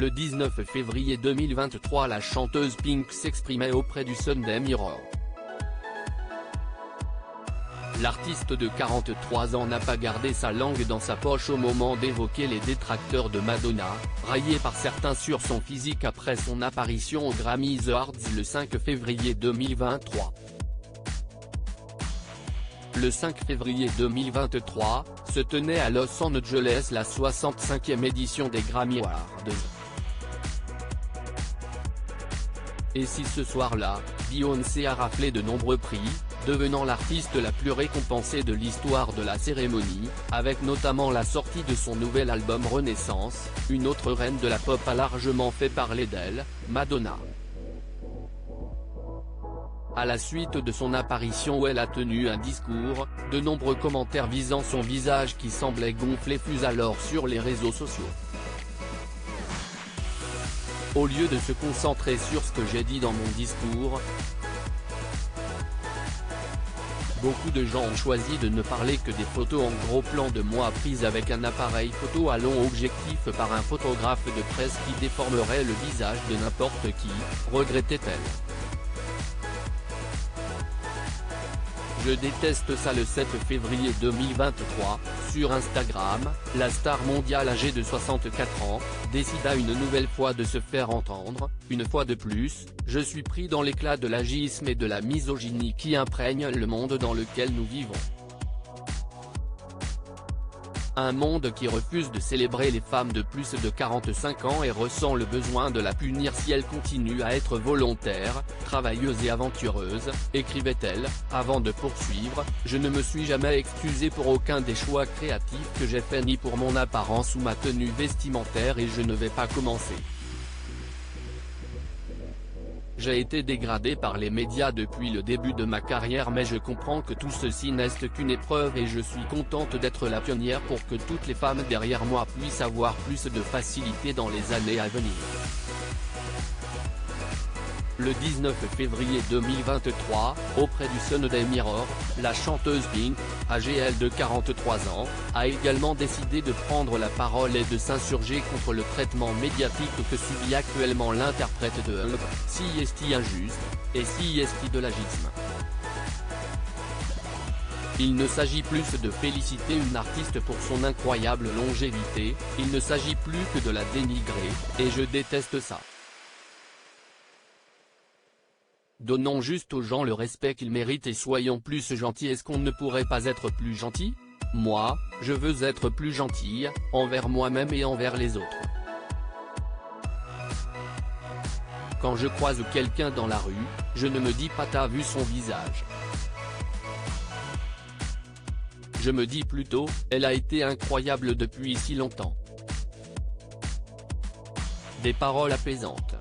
Le 19 février 2023, la chanteuse Pink s'exprimait auprès du Sunday Mirror. L'artiste de 43 ans n'a pas gardé sa langue dans sa poche au moment d'évoquer les détracteurs de Madonna, raillés par certains sur son physique après son apparition aux Grammy Awards le 5 février 2023. Le 5 février 2023, se tenait à Los Angeles la 65e édition des Grammy Awards. Et si ce soir-là, Beyoncé a raflé de nombreux prix, devenant l'artiste la plus récompensée de l'histoire de la cérémonie, avec notamment la sortie de son nouvel album Renaissance, une autre reine de la pop a largement fait parler d'elle, Madonna. À la suite de son apparition où elle a tenu un discours, de nombreux commentaires visant son visage qui semblait gonflé fusent alors sur les réseaux sociaux. Au lieu de se concentrer sur ce que j'ai dit dans mon discours, beaucoup de gens ont choisi de ne parler que des photos en gros plan de moi prises avec un appareil photo à long objectif par un photographe de presse qui déformerait le visage de n'importe qui, regrettait-elle. Je déteste ça. Le 7 février 2023, sur Instagram, la star mondiale âgée de 64 ans, décida une nouvelle fois de se faire entendre. Une fois de plus, je suis pris dans l'éclat de l'agisme et de la misogynie qui imprègnent le monde dans lequel nous vivons. Un monde qui refuse de célébrer les femmes de plus de 45 ans et ressent le besoin de la punir si elle continue à être volontaire, travailleuse et aventureuse, écrivait-elle, avant de poursuivre, je ne me suis jamais excusée pour aucun des choix créatifs que j'ai faits ni pour mon apparence ou ma tenue vestimentaire et je ne vais pas commencer. J'ai été dégradée par les médias depuis le début de ma carrière mais je comprends que tout ceci n'est qu'une épreuve et je suis contente d'être la pionnière pour que toutes les femmes derrière moi puissent avoir plus de facilité dans les années à venir. Le 19 février 2023, auprès du Sunday Mirror, la chanteuse Pink, âgée elle de 43 ans, a également décidé de prendre la parole et de s'insurger contre le traitement médiatique que subit actuellement l'interprète de Up, si est-il injuste, et si est-il de l'agisme. Il ne s'agit plus de féliciter une artiste pour son incroyable longévité, il ne s'agit plus que de la dénigrer, et je déteste ça. Donnons juste aux gens le respect qu'ils méritent et soyons plus gentils. Est-ce qu'on ne pourrait pas être plus gentil? Moi, je veux être plus gentille, envers moi-même et envers les autres. Quand je croise quelqu'un dans la rue, je ne me dis pas t'as vu son visage. Je me dis plutôt, elle a été incroyable depuis si longtemps. Des paroles apaisantes.